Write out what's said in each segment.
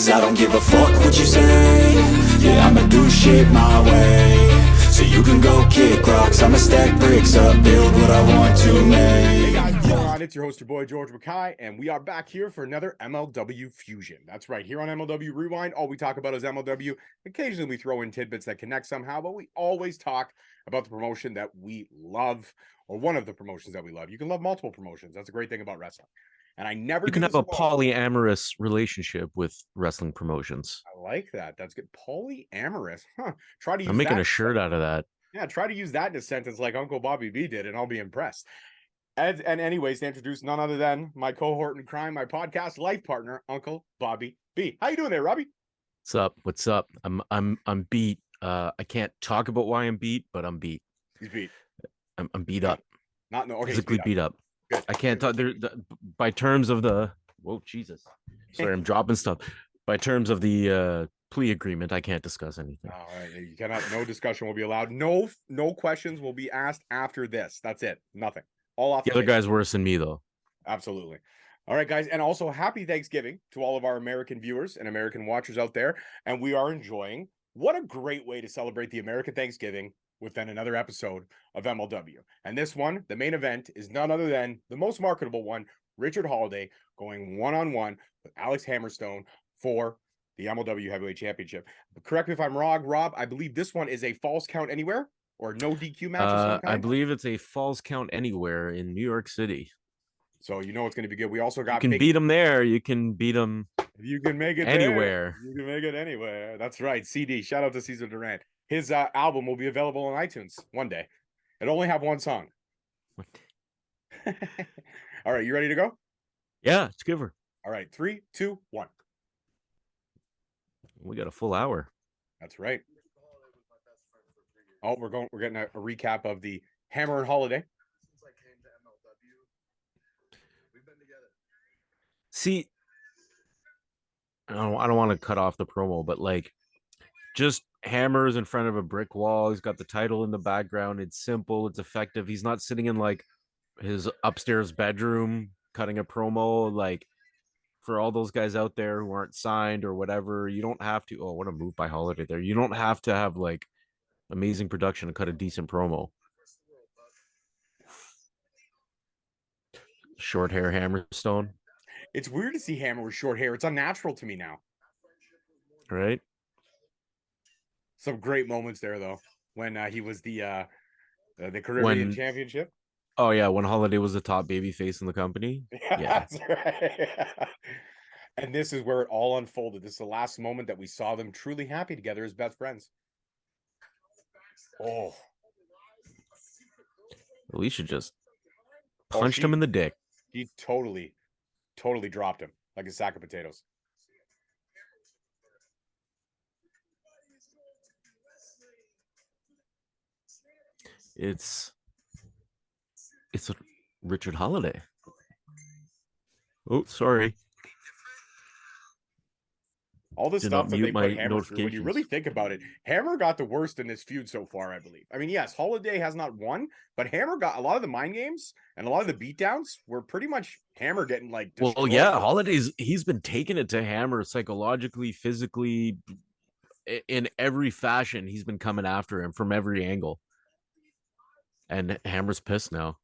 cause I don't give a fuck what you say. Yeah, I'ma do shit my way. So you can go kick rocks, I'ma stack bricks up, build what I want to make. Hey guys, what's going on? It's your host, your boy, George Mackay, and we are back here for another MLW Fusion. That's right, here on MLW Rewind, all we talk about is MLW. Occasionally we throw in tidbits that connect somehow, but we always talk about the promotion that we love, or one of the promotions that we love. You can love multiple promotions. That's a great thing about wrestling. And I never You can do have this a polyamorous relationship with wrestling promotions. I like that. That's good. Polyamorous. Huh. Try to use I'm making that a shirt out of that. Yeah, try to use that in a sentence like Uncle Bobby B did, and I'll be impressed. And anyways, to introduce none other than my cohort in crime, my podcast life partner, Uncle Bobby B. How you doing there, Robbie? What's up? What's up? I'm beat. I can't talk about why I'm beat, but I'm beat. He's beat. I'm beat up. Physically beat up. Good. I can't talk there by terms of the. Whoa, Jesus! Sorry, I'm dropping stuff. By terms of the plea agreement, I can't discuss anything. All right, you cannot. No discussion will be allowed. No questions will be asked after this. That's it. Nothing. All off. The other guy's worse than me, though. Absolutely. All right, guys. And also happy Thanksgiving to all of our American viewers and American watchers out there. And we are enjoying what a great way to celebrate the American Thanksgiving within another episode of MLW. And this one, the main event, is none other than the most marketable one, Richard Holliday going one-on-one with Alex Hammerstone for the MLW Heavyweight Championship. But correct me if I'm wrong, Rob, I believe this one is a false count anywhere or no DQ match of some kind? I believe it's a falls count anywhere in New York City. So you know it's going to be good. We also got... You can beat them there. You can beat them... You can make it anywhere. There. You can make it anywhere. That's right. CD. Shout out to Cesar Durant. His album will be available on iTunes one day. It'll only have one song. What? All right. You ready to go? Yeah, let's give her. All right. 3, 2, 1. We got a full hour. That's right. Oh, we're getting a recap of the Hammer and Holiday. Since I came to MLW, we've been together. See, I don't want to cut off the promo, but like, just Hammer's in front of a brick wall. He's got the title in the background. It's simple. It's effective. He's not sitting in like his upstairs bedroom cutting a promo. Like, for all those guys out there who aren't signed or whatever, you don't have to. Oh, what a move by Holliday there. You don't have to have like amazing production to cut a decent promo. Short hair Hammerstone. It's weird to see Hammer with short hair. It's unnatural to me now. Right? Some great moments there, though, when he was the Caribbean Championship. Oh, yeah, when Holliday was the top baby face in the company. Yeah. That's right. And this is where it all unfolded. This is the last moment that we saw them truly happy together as best friends. Oh. Alicia just punched him in the dick. He totally dropped him like a sack of potatoes. It's a Richard Holliday. Oh, sorry. All this Did stuff not that mute they my put Hammer through, when you really think about it, Hammer got the worst in this feud so far, I believe. I mean, yes, Holliday has not won, but Hammer got a lot of the mind games and a lot of the beatdowns were pretty much Hammer getting like destroyed. Well, yeah, he's been taking it to Hammer psychologically, physically, in every fashion. He's been coming after him from every angle. And Hammer's pissed now.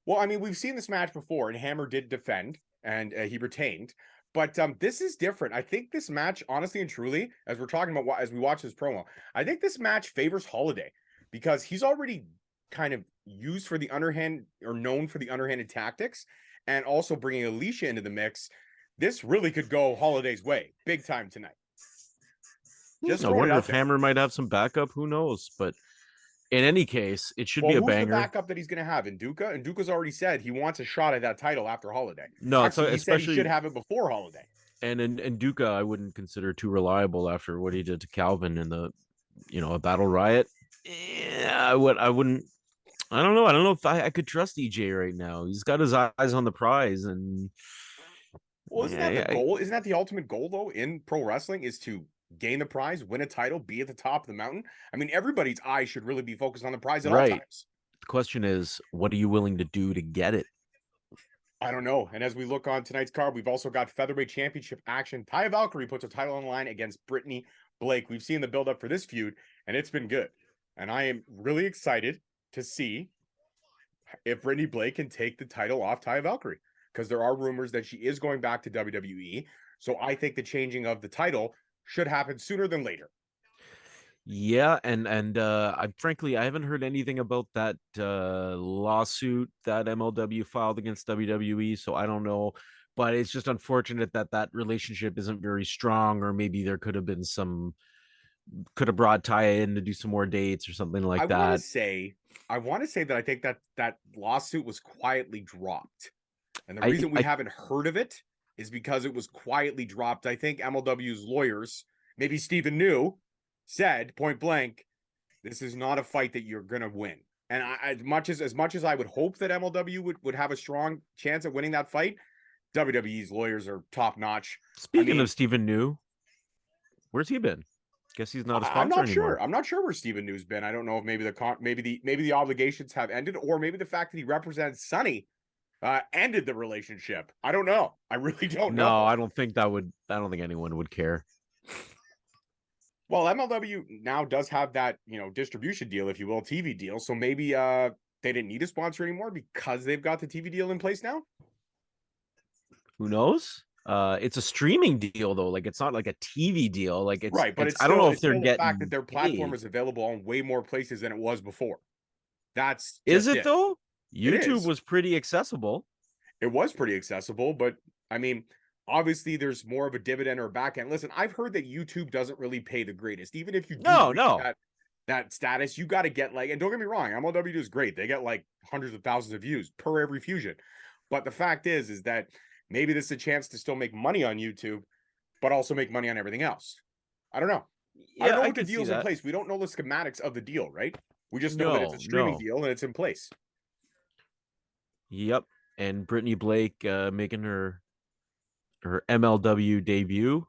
Well, I mean, we've seen this match before, and Hammer did defend, and he retained. But this is different. I think this match, honestly and truly, as we're talking about, as we watch this promo, I think this match favors Holliday because he's already kind of used for the underhand or known for the underhanded tactics, and also bringing Alicia into the mix. This really could go Holliday's way, big time tonight. Just I wonder if Hammer might have some backup. Who knows? But in any case, it should be a banger. Who's the backup that he's going to have? Nduka? And Nduka's already said he wants a shot at that title after Holiday. No, actually, he said he should have it before Holiday. And Nduka, I wouldn't consider too reliable after what he did to Calvin in the, a battle riot. Yeah, I wouldn't. I don't know. I don't know if I could trust EJ right now. He's got his eyes on the prize, and well, isn't that the goal? Isn't that the ultimate goal though in pro wrestling? Is to gain the prize, win a title, be at the top of the mountain. I mean, everybody's eyes should really be focused on the prize at all times. The question is, what are you willing to do to get it? I don't know. And as we look on tonight's card, we've also got featherweight championship action. Taya Valkyrie puts a title on the line against Brittney Blake. We've seen the build-up for this feud, and it's been good. And I am really excited to see if Brittney Blake can take the title off Taya Valkyrie, because there are rumors that she is going back to WWE. So I think the changing of the title should happen sooner than later. Yeah, and I frankly I haven't heard anything about that lawsuit that MLW filed against WWE, so I don't know. But it's just unfortunate that that relationship isn't very strong, or maybe there could have been some, could have brought Taya in to do some more dates or something like that. I want to say that I think that that lawsuit was quietly dropped, and the I- reason we I- haven't heard of it is because it was quietly dropped. I think MLW's lawyers, maybe Stephen New, said point blank, this is not a fight that you're gonna win. And as much as I would hope that MLW would have a strong chance at winning that fight, WWE's lawyers are top notch. Speaking of Stephen New, where's he been? Guess he's not a sponsor I'm not anymore. sure. I'm not sure where Stephen New's been. I don't know if maybe the obligations have ended, or maybe the fact that he represents Sonny ended the relationship. I don't know. I really don't know. No, I don't think anyone would care. Well, MLW now does have that, distribution deal, if you will, TV deal. So maybe they didn't need a sponsor anymore because they've got the TV deal in place now. Who knows? It's a streaming deal though. Like it's not like a TV deal. Like it's Right, but it's I don't still, know if it's they're still the getting fact that their platform paid. is available on way more places than it was before. That's Is just it though? It YouTube is. was pretty accessible. It was pretty accessible, but I mean, obviously there's more of a dividend or a back end. Listen, I've heard that YouTube doesn't really pay the greatest. Even if you do reach that status, you got to get like, and don't get me wrong, MLW is great. They get like hundreds of thousands of views per every fusion. But the fact is that maybe this is a chance to still make money on YouTube, but also make money on everything else. I don't know. I don't know what the deal's in place. We don't know the schematics of the deal, right? We just know that it's a streaming deal and it's in place. Yep. And Brittney Blake making her MLW debut.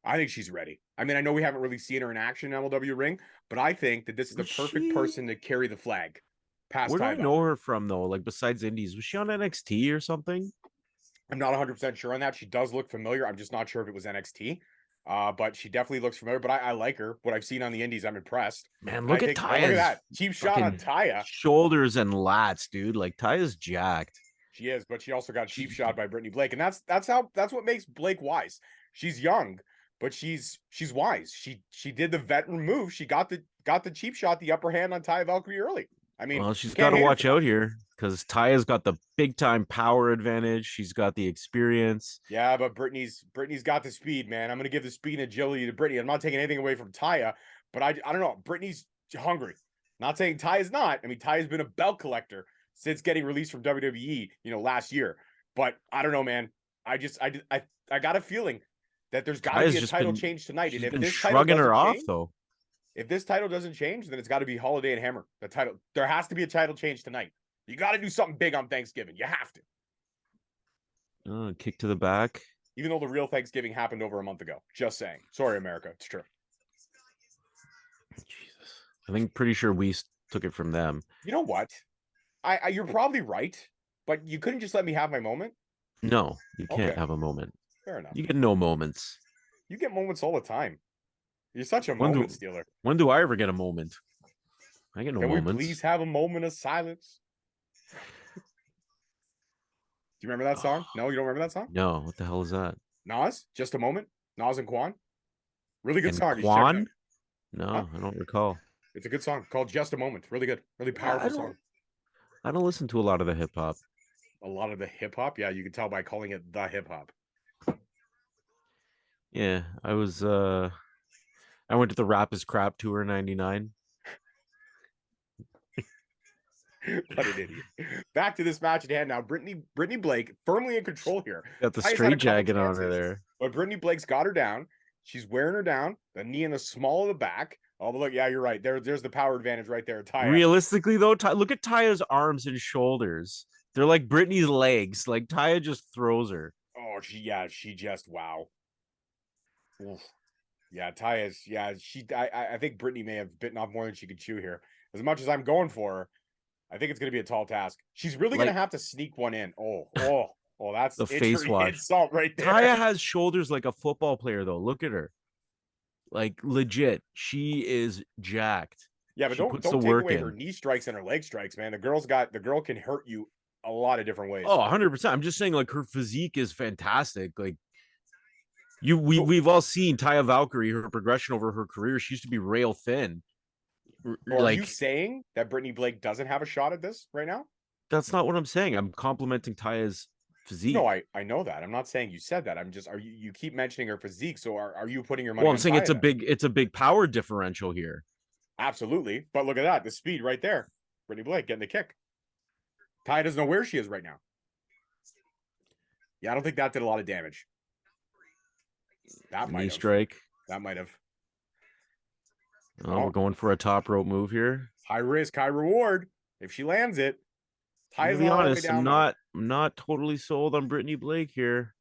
I think she's ready. I mean, I know we haven't really seen her in action in MLW ring, but I think that this is the perfect person to carry the flag. Where do I know her from though? Like besides Indies, was she on NXT or something? I'm not 100% sure on that. She does look familiar. I'm just not sure if it was NXT. But she definitely looks familiar. But I like her. What I've seen on the Indies, I'm impressed. Man, look at Taya's. Look at that cheap shot on Taya. Shoulders and lats, dude. Like Taya's jacked. She is, but she also got cheap shot by Brittney Blake, and that's what makes Blake wise. She's young, but she's wise. She did the veteran move. She got the cheap shot, the upper hand on Taya Valkyrie early. I mean, well, she's got to watch out here because Taya's got the big time power advantage. She's got the experience. Yeah, but Brittney's got the speed, man. I'm gonna give the speed and agility to Brittney. I'm not taking anything away from Taya, but I don't know. Brittney's hungry. Not saying Taya's not. I mean, Taya's been a belt collector since getting released from WWE, last year. But I don't know, man. I got a feeling that there's got to be a title change tonight. And if this shrugging her off though. If this title doesn't change, then it's got to be Holliday and Hammer. The title. There has to be a title change tonight. You got to do something big on Thanksgiving. You have to. Kick to the back. Even though the real Thanksgiving happened over a month ago. Just saying. Sorry, America. It's true. Jesus. I think pretty sure we took it from them. You know what? You're probably right, but you couldn't just let me have my moment. No, you can't have a moment. Fair enough. You get no moments. You get moments all the time. You're such a moment stealer. When do I ever get a moment? I get no moments. Can we please have a moment of silence? Do you remember that song? No, you don't remember that song? No, what the hell is that? Nas, Just a Moment. Nas and Quan. Really good song. Quan? No, I don't recall. It's a good song called Just a Moment. Really good. Really powerful song. I don't listen to a lot of the hip hop. A lot of the hip hop? Yeah, you can tell by calling it the hip hop. Yeah, I went to the Rap is Crap tour in '99. What an idiot. Back to this match at hand now. Brittney Blake firmly in control here. Got the straight jacket on her there. But Brittney Blake's got her down. She's wearing her down. The knee in the small of the back. Oh, but look, yeah, you're right. There's the power advantage right there. Taya. Realistically, though, look at Taya's arms and shoulders. They're like Brittney's legs. Like Taya just throws her. Oh, she just wow. Oof. Yeah, Taya's. Yeah, I think Brittney may have bitten off more than she could chew here. As much as I'm going for her, I think it's going to be a tall task. She's really going Like to have to sneak one in. That's the face injury watch. insult right there. Taya has shoulders like a football player, though. Look at her. Like legit, she is jacked. Yeah, but She puts the don't take work away in. her knee strikes and her leg strikes, man. The girl can hurt you a lot of different ways. Oh, 100%. I'm just saying, like, her physique is fantastic. Like, So, we've all seen Taya Valkyrie, her progression over her career. She used to be rail thin. so are you Like, saying that Brittney Blake doesn't have a shot at this right now? that's not what I'm saying. I'm complimenting Taya's physique. No, I know that. I'm not saying you said that. I'm just you keep mentioning her physique. So are you putting your money Well, on I'm saying Taya then? it's a big power differential here. Absolutely. But look at that. The speed right there. Brittney Blake getting the kick. Taya doesn't know where she is right now. Yeah, I don't think that did a lot of damage. That might Knee have. strike. That might have. Oh, we're going for a top rope move here. High risk, high reward. If she lands it, I'm Taya's gonna be not all the way honest, down though. I'm not totally sold on Brittney Blake here.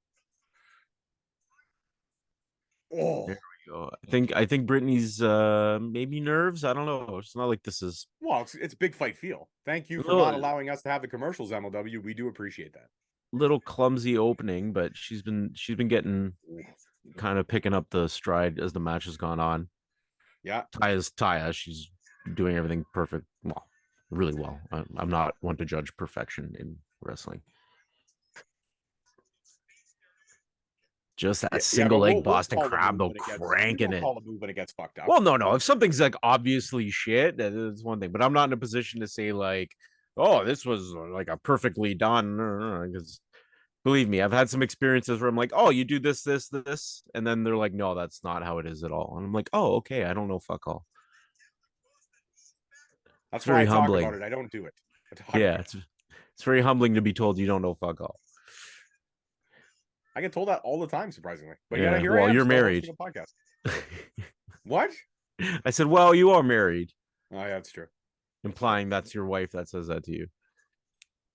Oh, There we go. I think Brittany's maybe nerves. I don't know. It's not like this is well, it's big fight feel. Thank you a for not little, allowing us to have the commercials, MLW. We do appreciate that. little clumsy opening, but she's been getting kind of picking up the stride as the match has gone on. Yeah. Taya's Taya. She's doing everything perfect. Well, really well. I'm not one to judge perfection in wrestling. Just that single But leg we'll Boston call the Crab move though, when it gets. cranking We'll it. call the move when it gets fucked up. Well, no. If something's like obviously shit, that is one thing. But I'm not in a position to say like, oh, this was like a perfectly done. Because believe me, I've had some experiences where I'm like, oh, you do this, and then they're like, no, that's not how it is at all. And I'm like, oh, okay, I don't know fuck all. That's It's why very I talk humbling. about it. I don't do it. Yeah, it's very humbling to be told you don't know fuck all. I get told that all the time, surprisingly. But Yeah, yeah, here well, I am you're still married. hosting a podcast. What? I said, well, you are married, Oh, yeah, that's true. implying that's your wife that says that to you.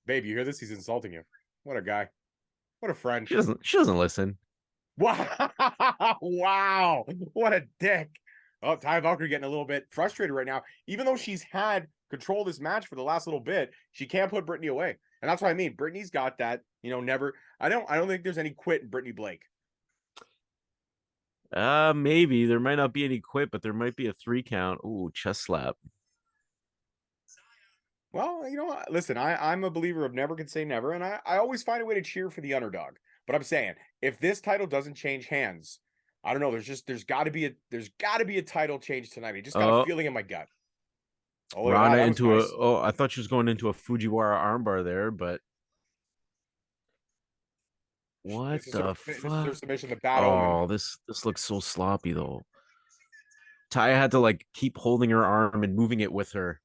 Babe, you hear this? He's insulting you. What a guy. What a friend. She doesn't listen. Wow. Wow. What a dick. Oh, Taya Valkyrie getting a little bit frustrated right now. Even though she's had control of this match for the last little bit, she can't put Brittney away. And that's what I mean. Brittney's got that, never. I don't think there's any quit in Brittney Blake. Maybe there might not be any quit, but there might be a 3 count. Ooh, chest slap. Well, listen, I'm a believer of never can say never, and I always find a way to cheer for the underdog. But I'm saying, if this title doesn't change hands, I don't know. There's got to be a title change tonight. I just got a feeling in my gut. Oh, look at Rana that. That was into nice. I thought she was going into a Fujiwara armbar there, but what the This is their fuck? submission, the bad omen. Oh, this looks so sloppy though. Taya had to like keep holding her arm and moving it with her.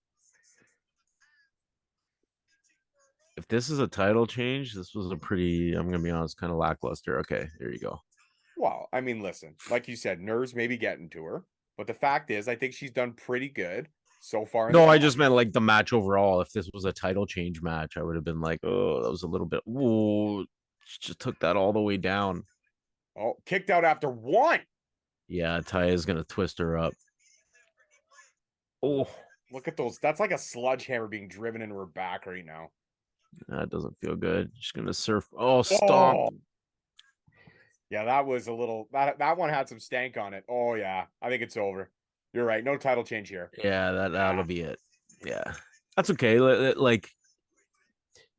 If this is a title change, this was a pretty, I'm gonna be honest, kind of lackluster. Okay, there you go. Well, I mean, listen, like you said, nerves may be getting to her, but the fact is, I think she's done pretty good so far. No, I just meant like the match overall. If this was a title change match, I would have been like, oh, that was a little bit. Whoa, she just took that all the way down. Oh, kicked out after one. Yeah, Taya's gonna twist her up. Oh, Look at those. That's like a sledgehammer being driven into her back right now. that doesn't feel good. She's gonna surf. Oh, stop. Oh. Yeah, that was a little. That one had some stank on it. Oh yeah, I think it's over. You're right. No title change here. Yeah, that'll be it. Yeah, that's okay. Like,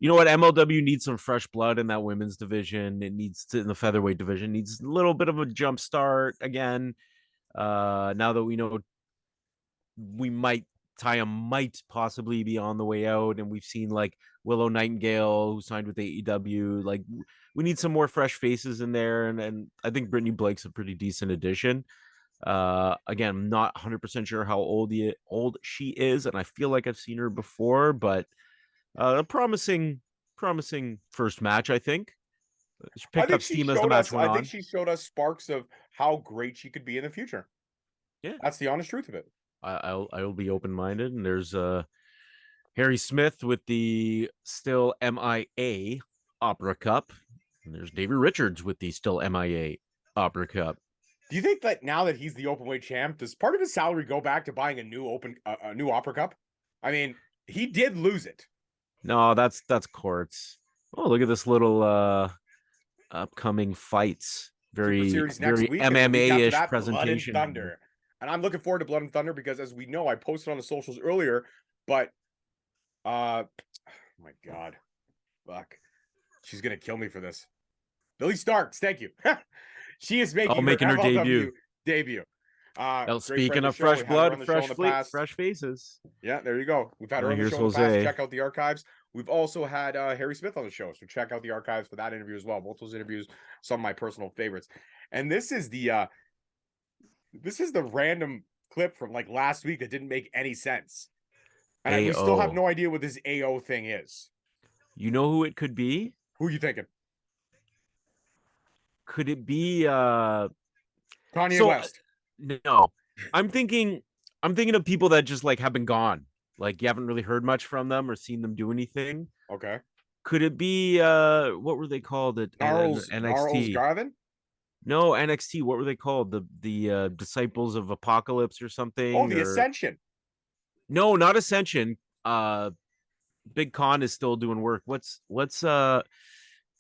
you know what? MLW needs some fresh blood in that women's division. It needs to, in the featherweight division, needs a little bit of a jump start again. Now that we know Taya might possibly be on the way out, and we've seen like Willow Nightingale who signed with AEW. Like, we need some more fresh faces in there, and I think Brittney Blake's a pretty decent addition. Again, I'm not 100% sure how old she is, and I feel like I've seen her before, but a promising first match, I think. She picked up steam as the match went on. I think she showed us sparks of how great she could be in the future. Yeah, that's the honest truth of it. I'll be open-minded. And there's Harry Smith with the still MIA Opera Cup, and there's Davey Richards with the still MIA Opera Cup. Do you think that now that he's the openweight champ, does part of his salary go back to buying a new Opera Cup? I mean, He did lose it. No, that's Courts. Oh, look at this little upcoming fights. Super Very Series next very week, and the week after MMA-ish that, Blood and presentation. Thunder. And I'm looking forward to Blood and Thunder because, as we know, I posted on the socials earlier, but oh my God, fuck, she's gonna kill me for this. Billy Starks, thank you. She is making her making her MLW debut. debut. Well, Great friend speaking the of show. fresh We've had her on blood, the show in fresh the fleet, past. fresh faces. Yeah, there you go. We've had her Oh, on the here's show in the past. Jose. Check out the archives. We've also had Harry Smith on the show, so check out the archives for that interview as well. Both those interviews, some of my personal favorites. And this is the random clip from like last week that didn't make any sense. And we still have AO. no idea what this AO thing is. You know who it could be? Who are you thinking? Could it be Kanye so West. no. I'm thinking of people that just like have been gone. Like you haven't really heard much from them or seen them do anything. Okay. Could it be what were they called at Gnarls NXT? Garvin? No, NXT. What were they called? The Disciples of Apocalypse or something? Oh, the or... Ascension. No, not Ascension. Big Con is still doing work. What's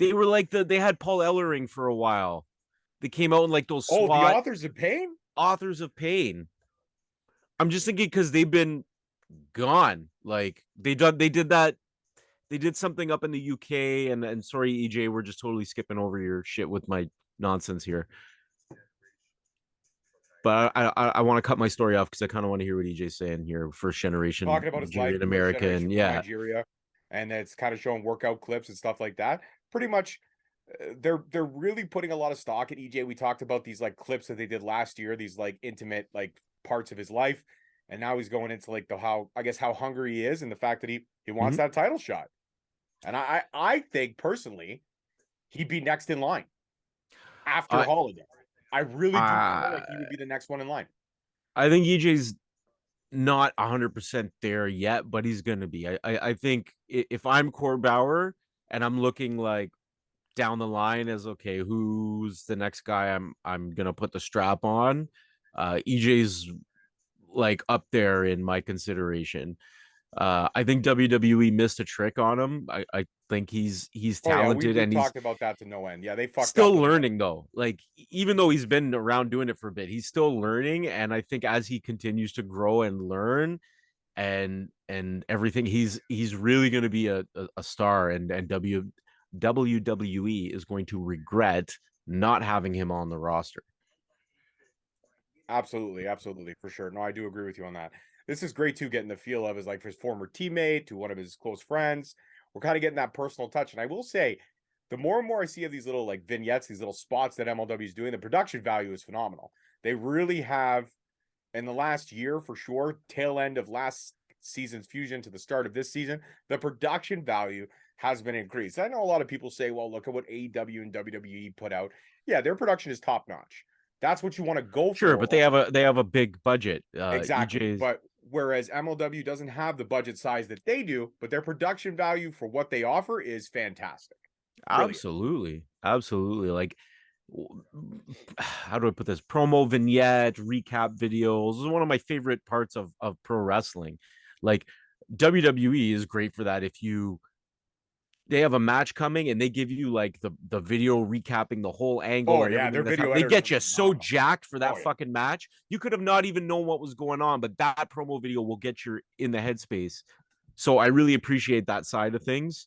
they were like they had Paul Ellering for a while. They came out in like those Oh, SWAT the Authors of Pain? Authors of Pain. I'm just thinking because they've been gone. Like they did something up in the UK and sorry, EJ, we're just totally skipping over your shit with my nonsense here. But I want to cut my story off because I kind of want to hear what EJ's saying here. First generation Talking about his life, Nigerian American, from yeah. Nigeria, and it's kind of showing workout clips and stuff like that. Pretty much, they're really putting a lot of stock in EJ. We talked about these like clips that they did last year, these like intimate like parts of his life, and now he's going into like how hungry he is and the fact that he wants that title shot. And I think personally, he'd be next in line after Holliday. I really do feel like he would be the next one in line. I think EJ's not 100% there yet, but he's going to be. I think if I'm Corbauer and I'm looking like down the line as okay, who's the next guy I'm going to put the strap on, EJ's like up there in my consideration. I think WWE missed a trick on him. I think he's talented we and he's talked about that to no end. Yeah, they fucked still up learning though. Like even though he's been around doing it for a bit, he's still learning. And I think as he continues to grow and learn and everything, he's really going to be a star. And WWE is going to regret not having him on the roster. Absolutely, for sure. No, I do agree with you on that. This is great too, getting the feel of his former teammate to one of his close friends. We're kind of getting that personal touch. And I will say, the more and more I see of these little like vignettes, these little spots that MLW is doing, the production value is phenomenal. They really have, in the last year for sure, tail end of last season's Fusion to the start of this season, the production value has been increased. I know a lot of people say, well, look at what AEW and WWE put out. Yeah, their production is top notch. That's what you want to go for. Sure, but they have a big budget. Exactly. EJ's... But whereas MLW doesn't have the budget size that they do, but their production value for what they offer is fantastic. Brilliant. Absolutely. Like, how do I put this? Promo vignette, recap videos. This is one of my favorite parts of pro wrestling. Like WWE is great for that. If they have a match coming and they give you like the video recapping the whole angle and everything. Their video they get you is so jacked for that yeah. fucking match. You could have not even known what was going on, but that promo video will get you in the headspace. So I really appreciate that side of things.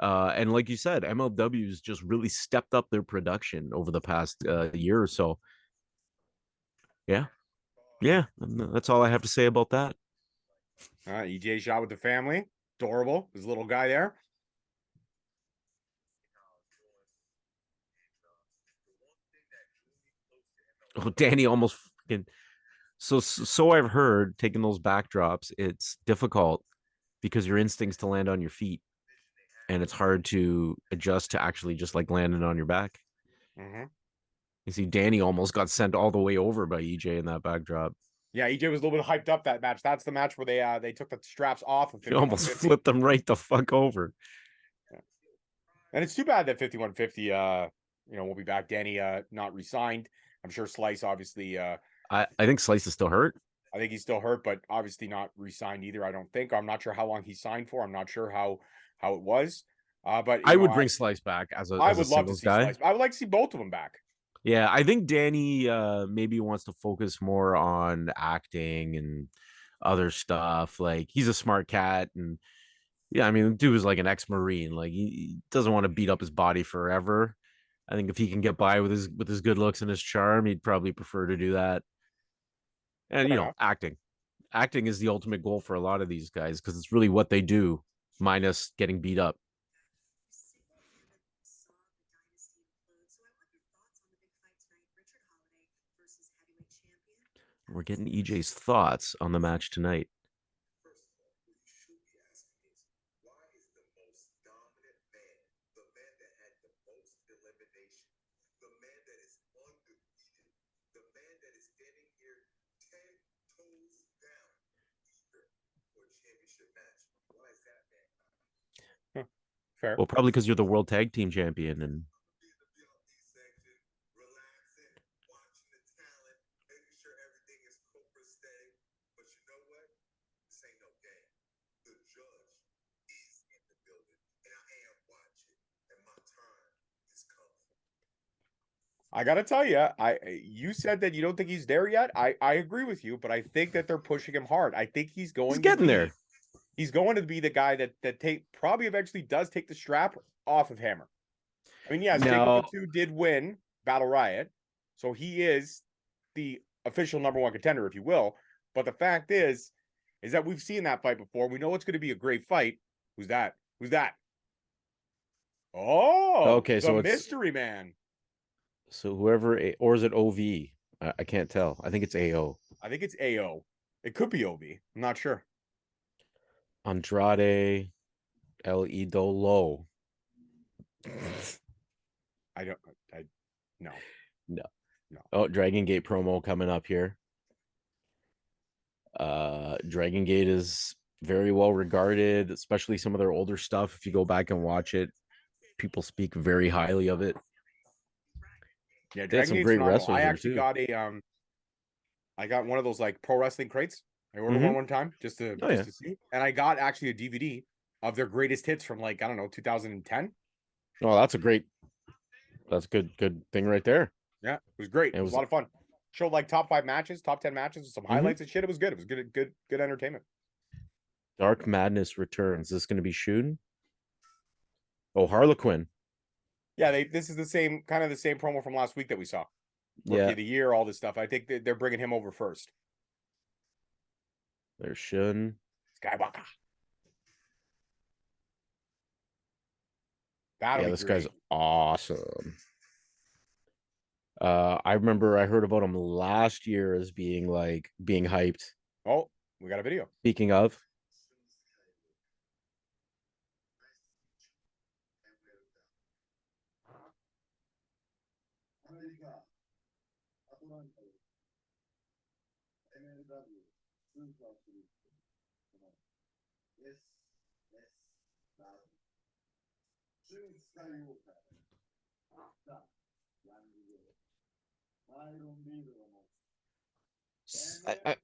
And like you said, MLW's just really stepped up their production over the past year or so. Yeah. That's all I have to say about that. EJ shot with the family. Adorable. His little guy there. Oh, Danny almost fucking... So I've heard, taking those backdrops, it's difficult because your instincts to land on your feet, and it's hard to adjust to actually just like landing on your back. You see, Danny almost got sent all the way over by EJ in that backdrop. Yeah, EJ was a little bit hyped up that match. That's the match where they took the straps off of 5150. He almost flipped them right the fuck over. Yeah. And it's too bad that 5150 won't be back. Danny not re-signed. I'm sure Slice obviously I think Slice is still hurt. I think he's still hurt, but obviously not re-signed either. I don't think. I'm not sure how long he signed for. I'm not sure how it was. But I would bring Slice back as I a would love to singles see guy. Slice. I would like to see both of them back. Yeah, I think Danny maybe wants to focus more on acting and other stuff. Like he's a smart cat, and yeah, I mean, the dude was like an ex-marine. Like he doesn't want to beat up his body forever. I think if he can get by with his good looks and his charm, he'd probably prefer to do that. And Fair enough. acting is the ultimate goal for a lot of these guys because it's really what they do, minus getting beat up. We're getting EJ's thoughts on the match tonight. First of all, what you should be asking is, why is the most dominant man, the man that had the most elimination, the man that is undefeated, the man that is standing here 10 toes down, eager for a championship match? Why is that man? Fair. Well, probably because you're the world tag team champion, and Be in the VIP section, relaxing, watching the talent, making sure everything is copacetic. But you know what? This ain't no game. The judge is in the building, and I am watching, and my time is coming. I gotta tell you, you said that you don't think he's there yet. I agree with you, but I think that they're pushing him hard. I think he's going. he's getting there. He's going to be the guy that probably eventually does take the strap off of Hammer. I mean, yes, No. Jacob 2 did win Battle Riot, so he is the official number one contender, if you will. But the fact is that we've seen that fight before. We know it's going to be a great fight. Who's that? Who's that? Oh, Okay, the so it's mystery man. so whoever, or is it OV? I can't tell. I think it's AO. I think it's AO. It could be OV. I'm not sure. Andrade El Idolo. No. Oh, Dragon Gate promo coming up here. Dragon Gate is very well regarded, especially some of their older stuff. If you go back and watch it, people speak very highly of it. Yeah, They had some Gate's great phenomenal. wrestlers I there, actually too. got I got one of those like pro wrestling crates. I ordered one time just to yeah. to see, and I got actually a DVD of their greatest hits from like I don't know 2010. Oh, that's a good thing right there. Yeah, it was great. It was a lot of fun. Showed like top 5 matches, top 10 matches, with some highlights and shit. It was good. It was good entertainment. Dark Madness returns. Is this going to be shooting? Oh, Harlequin. Yeah, this is the same promo from last week that we saw. Rookie of the year, all this stuff. I think they're bringing him over first. There's Shun. Skywalker. That'll be This great. guy's awesome. I remember I heard about him last year as being hyped. Oh, we got a video. Speaking of,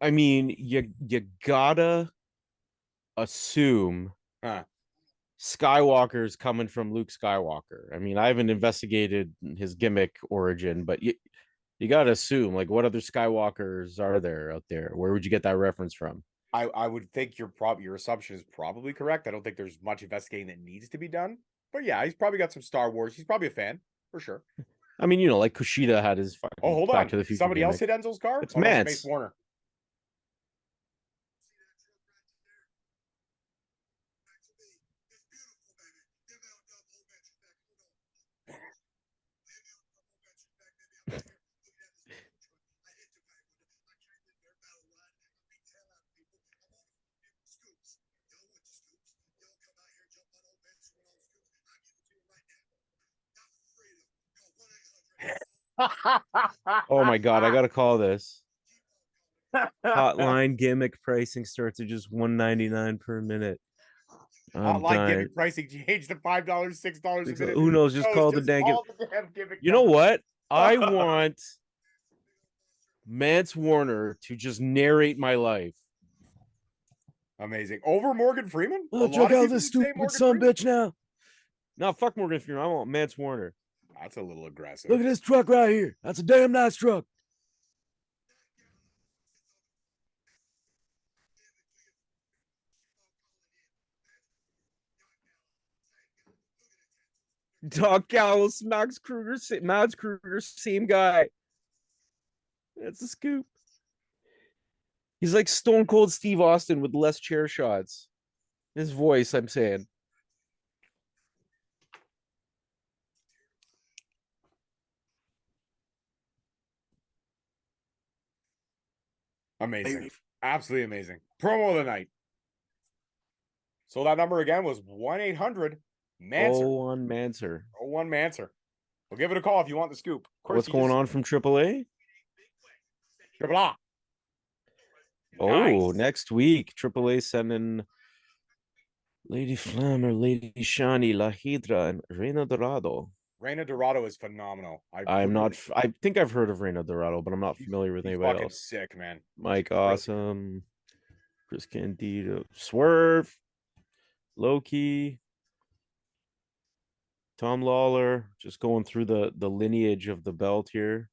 I mean, you gotta assume Skywalker's coming from Luke Skywalker. I mean, I haven't investigated his gimmick origin, but you gotta assume, like, what other Skywalkers are there out there? Where would you get that reference from? I would think your assumption is probably correct. I don't think there's much investigating that needs to be done. But yeah, he's probably got some Star Wars. He's probably a fan, for sure. I mean, like Kushida had his Oh, hold Back on. to the Future Somebody else gimmick. hit Enzel's car? It's no, Mance. Space Warner. Oh my god, I gotta call this. Hotline gimmick pricing starts at just $1.99 per minute. Hotline gimmick pricing changed to $5, $6 a minute. Who knows? Just call the dang damn gimmick. You know what? I want Mance Warner to just narrate my life. Amazing. Over Morgan Freeman? Oh, A check lot of out people this would say stupid Morgan son Freeman. bitch now. No, fuck Morgan Freeman. I want Mance Warner. That's a little aggressive. Look at this truck right here. That's a damn nice truck. Doc Gallows, Mads Kruger, same guy. That's a scoop. He's like Stone Cold Steve Austin with less chair shots. His voice, I'm saying. Amazing. Absolutely amazing. Promo of the night. So that number again was 1-800 Manser. Oh, on Manser. 01 Manser. We'll give it a call if you want the scoop. Of course, What's going on from AAA? Triple A. Oh, Nice. next week, AAA sending Lady Flammer, Lady Shani, La Hydra, and Reina Dorado. Reina Dorado is phenomenal. I'm not. I think I've heard of Reina Dorado, but I'm not familiar with He's anybody fucking else. sick, man. Mike Awesome, Chris Candido, Swerve, Loki, Tom Lawler. Just going through the lineage of the belt here.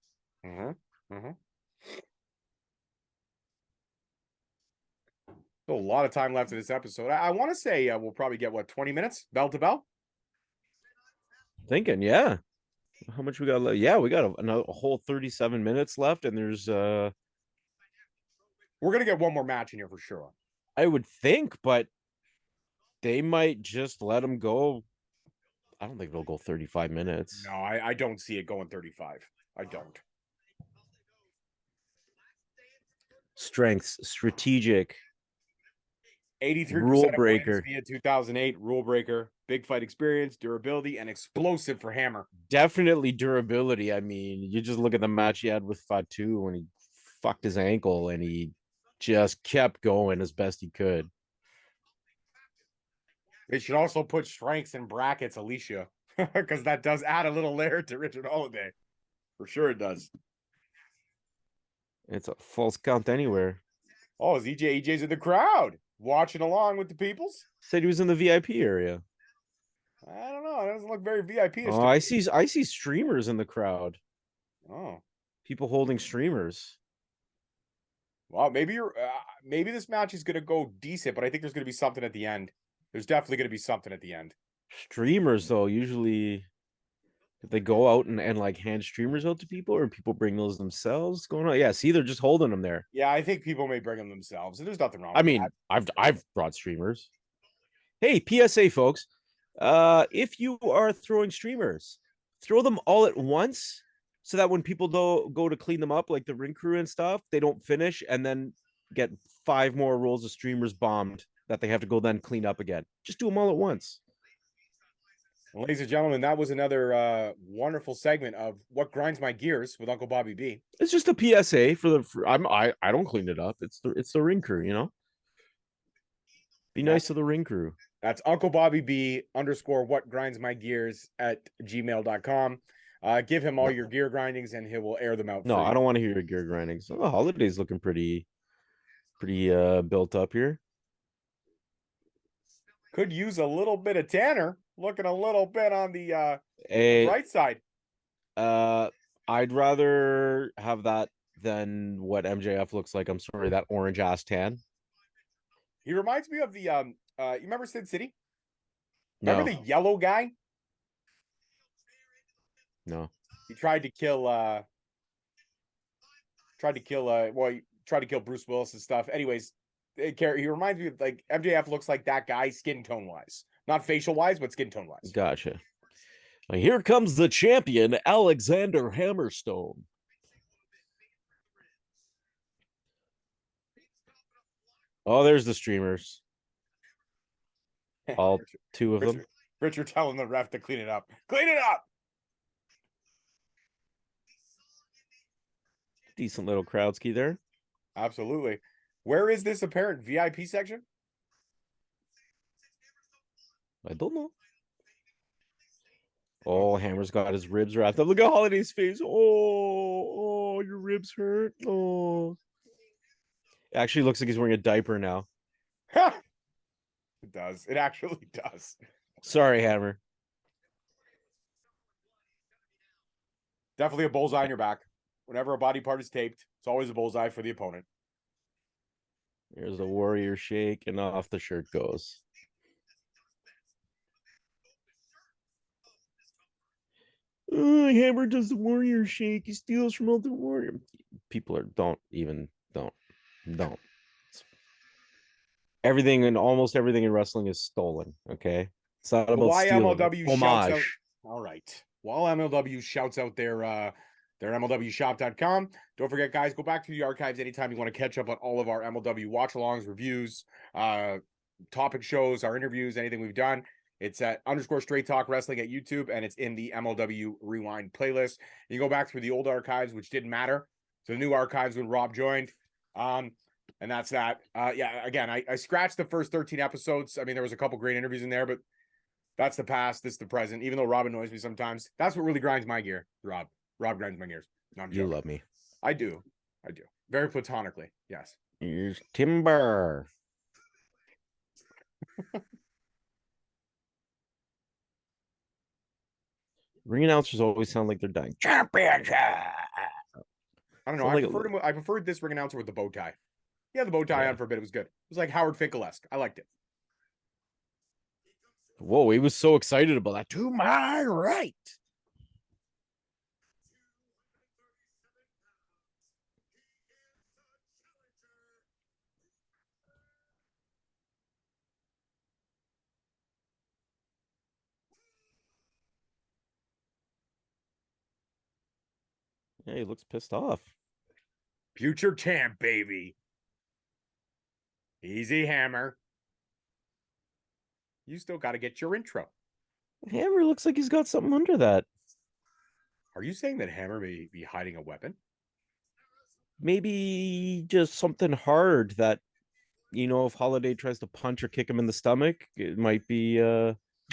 So a lot of time left in this episode. I want to say we'll probably get, what, 20 minutes? Bell to bell? Thinking, yeah. How much we got left? Yeah, we got a whole 37 minutes left, and there's We're going to get one more match in here for sure. I would think, but they might just let him go. I don't think they'll go 35 minutes. No, I don't see it going 35. I don't. Strengths, strategic, 83% rule of breaker. wins via 2008, rule breaker, big fight experience, durability, and explosive for Hammer. Definitely durability. I mean, you just look at the match he had with Fatu when he fucked his ankle and he just kept going as best he could. They should also put strengths in brackets, Alicia, because that does add a little layer to Richard Holliday. For sure it does. It's a false count anywhere. Oh, is EJ? EJ's in the crowd, watching along with the peoples. Said he was in the VIP area. I don't know. It doesn't look very VIP-ish. Oh, I see streamers in the crowd. Oh, People holding streamers. well, maybe this match is going to go decent, but I think there's going to be something at the end. There's definitely going to be something at the end. Streamers, though, usually if they go out and like hand streamers out to people, or people bring those themselves. What's going on? Yeah, see, they're just holding them there. Yeah, I think people may bring them themselves. There's nothing wrong. I with mean, that. I've brought streamers. Hey, PSA, folks. If you are throwing streamers, throw them all at once so that when people go to clean them up, like the ring crew and stuff, they don't finish and then get 5 more rolls of streamers bombed that they have to go then clean up again. Just do them all at once. Ladies and gentlemen, that was another wonderful segment of What Grinds My Gears with Uncle Bobby B. It's just a PSA I don't clean it up. It's the ring crew, you know. Be nice to the ring crew. That's Uncle Bobby B _ What Grinds My Gears at gmail.com. Give him all your gear grindings and he will air them out. No, I don't want to hear your gear grinding. So the Holiday's looking pretty built up here. Could use a little bit of Tanner. Looking a little bit on the right side. I'd rather have that than what MJF looks like. I'm sorry, that orange ass tan. He reminds me of the you remember Sin City? No. Remember the yellow guy? No. He tried to kill Bruce Willis and stuff. Anyways, he reminds me of, like, MJF looks like that guy skin tone wise. Not facial wise, but skin tone wise. Gotcha. Here comes the champion, Alexander Hammerstone. Oh, there's the streamers. All 2 of them. Richard telling the ref to clean it up. Clean it up! Decent little crowd ski there. Absolutely. Where is this apparent VIP section? I don't know. Oh, Hammer's got his ribs wrapped up. Look at Holiday's face. Oh, Oh, your ribs hurt. Oh. Actually, looks like he's wearing a diaper now. It does. It actually does. Sorry, Hammer. Definitely a bullseye on your back. Whenever a body part is taped, it's always a bullseye for the opponent. Here's the warrior shake, and off the shirt goes. Hammer does the warrior shake. He steals from all the warrior. People are don't. Everything and almost everything in wrestling is stolen. Okay, it's not But about why stealing. MLW It's shouts out? homage. All right. While MLW shouts out their MLWshop.com, don't forget, guys, go back to the archives anytime you want to catch up on all of our MLW watch-alongs, reviews, topic shows, our interviews, anything we've done. It's at _Straight Talk Wrestling at YouTube, and it's in the MLW Rewind playlist. You go back through the old archives, which didn't matter, to the new archives when Rob joined. And that's that. Yeah, again, I scratched the first 13 episodes. I mean, there was a couple great interviews in there, but that's the past. This is the present. Even though Rob annoys me sometimes, that's what really grinds my gear. Rob grinds my gears. No, I'm You joking. love me. I do. Very platonically. Yes. Here's Timber. Ring announcers always sound like they're dying. Championship. I don't know. Sound like I preferred this ring announcer with the bow tie. Yeah, the bow tie Yeah. on for a bit. It was good. It was like Howard Finkel-esque. I liked it. Whoa, he was so excited about that. To my right. Yeah, he looks pissed off. Future champ, baby. Easy, Hammer. You still got to get your intro. Hammer looks like he's got something under that. Are you saying that Hammer may be hiding a weapon? Maybe just something hard that, if Holliday tries to punch or kick him in the stomach, it might be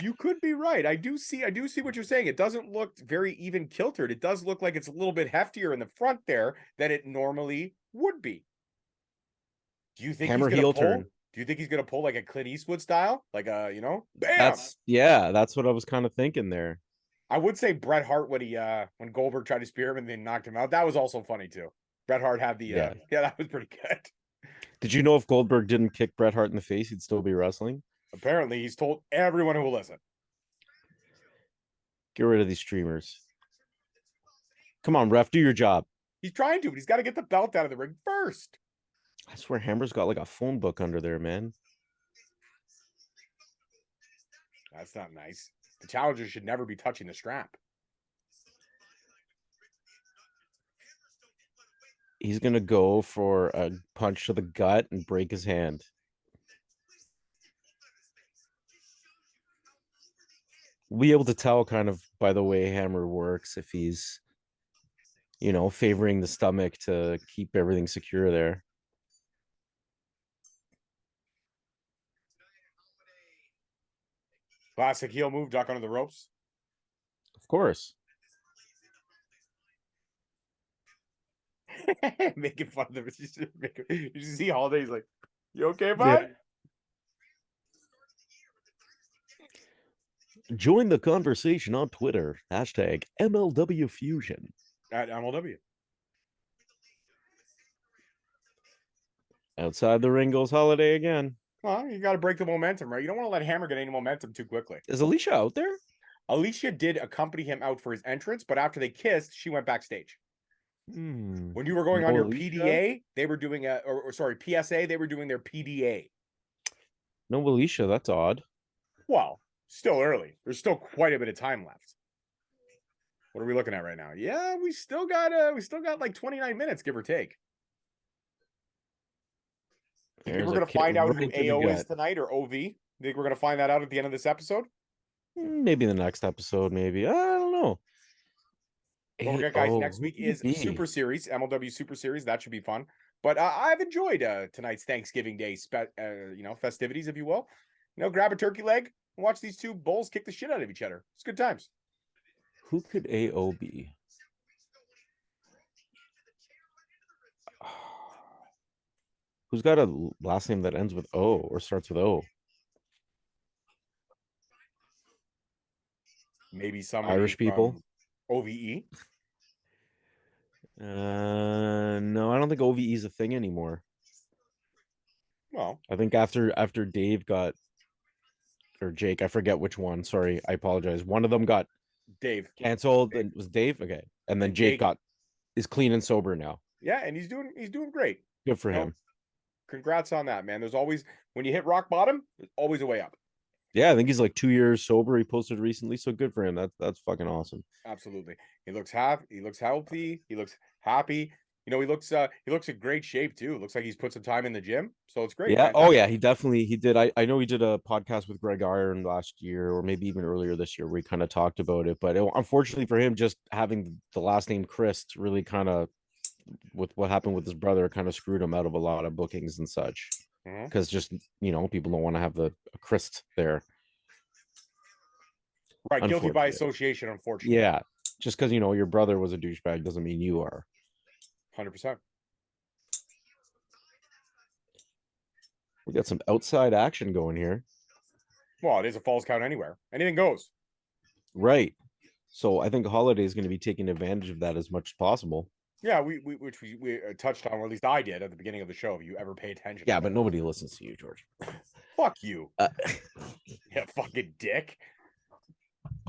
You could be right. I do see what you're saying. It doesn't look very even kiltered. It does look like it's a little bit heftier in the front there than it normally would be. Do you think Hammer he's gonna heel pull? turn. Do you think he's gonna pull like a Clint Eastwood style? Like bam! That's what I was kind of thinking there. I would say Bret Hart when Goldberg tried to spear him and then knocked him out. That was also funny too. Bret Hart had the Yeah. that was pretty good. Did you know if Goldberg didn't kick Bret Hart in the face, he'd still be wrestling? Apparently, he's told everyone who will listen. Get rid of these streamers. Come on, ref, do your job. He's trying to, but he's got to get the belt out of the ring first. I swear Hammer's got like a phone book under there, man. That's not nice. The challenger should never be touching the strap. He's going to go for a punch to the gut and break his hand. We'll be able to tell kind of by the way Hammer works if he's, favoring the stomach to keep everything secure there. Classic heel move, duck under the ropes. Of course. Making fun of them. You see Holiday's like, you okay, bud? Yeah. Join the conversation on Twitter. Hashtag MLW Fusion. At MLW. Outside the ring goes Holliday again. Well, you got to break the momentum, right? You don't want to let Hammer get any momentum too quickly. Is Alicia out there? Alicia did accompany him out for his entrance, but after they kissed, she went backstage. Hmm. When you were going on your Alicia? PDA, they were doing PSA, they were doing their PDA. No Alicia, that's odd. Well, still early. There's still quite a bit of time left. What are we looking at right now? Yeah, we still got like 29 minutes, give or take. You think we're gonna find out who AO is tonight or OV? You think we're gonna find that out at the end of this episode? Maybe the next episode, maybe. I don't know. Don't forget, guys, next week is Super Series, MLW Super Series. That should be fun. But I've enjoyed tonight's Thanksgiving Day, festivities, if you will. Grab a turkey leg and watch these two bulls kick the shit out of each other. It's good times. Who could AO be? Who's got a last name that ends with O or starts with O? Maybe somebody Irish people? from OVE. No, I don't think OVE is a thing anymore. Well, I think after Dave got or Jake, I forget which one. Sorry, I apologize. One of them got Dave. canceled and it was Dave. Okay, and then And Jake Jake. is clean and sober now. Yeah, and he's doing great. Good for You know, him. Congrats on that, man. There's always, when you hit rock bottom, there's always a way up. Yeah, I think he's like 2 years sober. He posted recently, so good for him. That's fucking awesome. Absolutely. He looks healthy, he looks happy. You know, he looks in great shape too. Looks like he's put some time in the gym. So it's great. Yeah. Oh Fantastic. yeah, he did. I know he did a podcast with Greg Iron last year, or maybe even earlier this year, where he kind of talked about it. But unfortunately for him, just having the last name Chris really kind of, with what happened with his brother, kind of screwed him out of a lot of bookings and such. Mhm. Because just people don't want to have a Chris there. Right, guilty by Unfortunate. association, unfortunately. Yeah, just because your brother was a douchebag doesn't mean you are. 100%. We got some outside action going here. Well, it is a falls count anywhere. Anything goes. Right. So I think Holliday is going to be taking advantage of that as much as possible. Yeah, we touched on, or at least I did at the beginning of the show. If you ever pay attention. Yeah, but nobody listens to you, George. Fuck you. Yeah, fucking dick.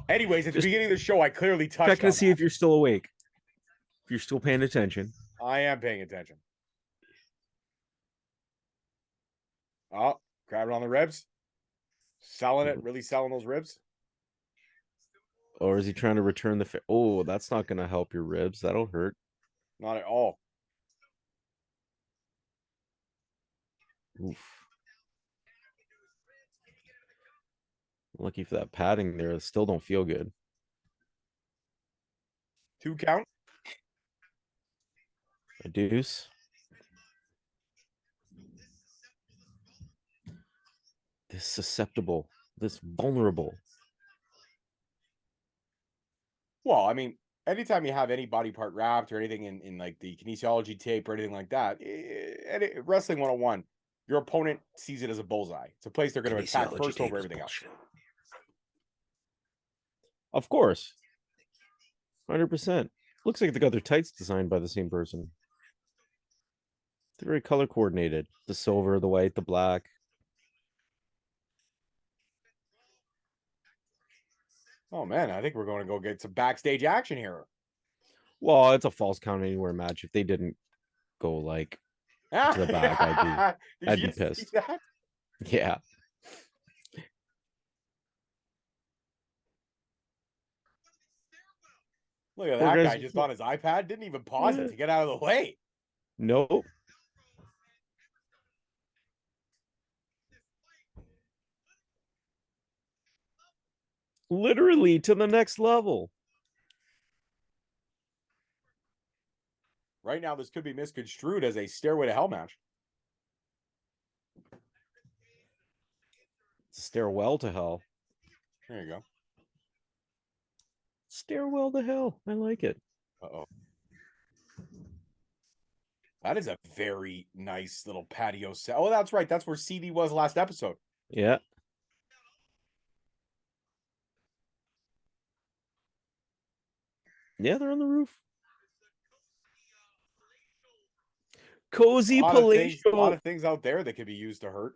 Anyways, at the beginning of the show, I clearly touched checking on to see that. if you're still awake. If you're still paying attention. I am paying attention. Oh, grabbing on the ribs. Selling it, really selling those ribs. Or is he trying to return the oh, that's not going to help your ribs. That'll hurt. Not at all. Oof. Lucky for that padding there. Still don't feel good. 2 count. A deuce. This susceptible. This vulnerable. Well, I mean, anytime you have any body part wrapped or anything in like the kinesiology tape or anything like that, wrestling 101, your opponent sees it as a bullseye. It's a place they're going to attack first over everything else. Of course. 100%. Looks like they got their tights designed by the same person. They're very color coordinated. The silver, the white, the black. Oh man, I think we're going to go get some backstage action here. Well, it's a false count anywhere match. If they didn't go like to the back, I'd be pissed. That? Yeah. Look at that guy just on his iPad. Didn't even pause it to get out of the way. Nope. Literally to the next level. Right now, this could be misconstrued as a Stairway to Hell match. Stairwell to hell. There you go. Stairwell to hell. I like it. Uh-oh. That is a very nice little patio set. Oh, that's right. That's where CD was last episode. Yeah. Yeah, they're on the roof. Cozy palatial. A lot of things out there that could be used to hurt.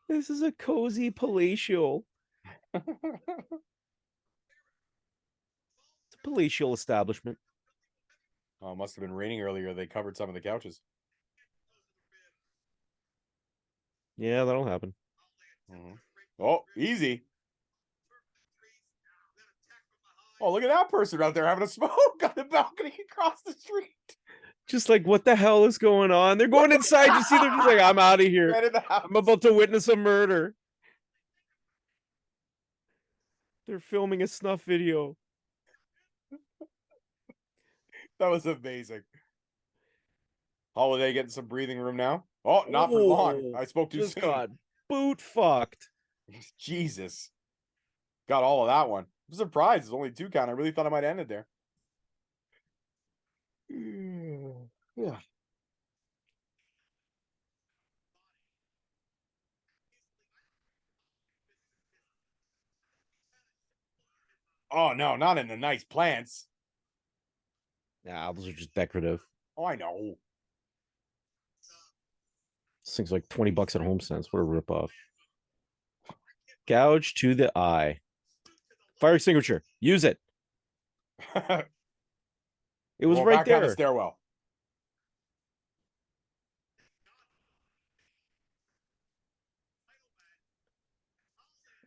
This is a cozy palatial. It's a palatial establishment. Oh, it must have been raining earlier. They covered some of the couches. Yeah, that'll happen. Mm-hmm. Oh, easy. Oh, look at that person out there having a smoke on the balcony across the street. Just like, what the hell is going on? They're going inside. You see, they're just like, I'm out of here. I'm about to witness a murder. They're filming a snuff video. That was amazing. Holliday getting some breathing room now. Oh, not for long. I spoke too soon. Got boot fucked. Jesus. Got all of that one. I'm surprised. It's only 2 count. I really thought I might end it there. Yeah. Oh no, not in the nice plants. Nah, those are just decorative. Oh, I know. This thing's like $20 at Home Sense. What a ripoff. Gouge to the eye. Fire extinguisher. Use it. It was Well, right back down the there. stairwell.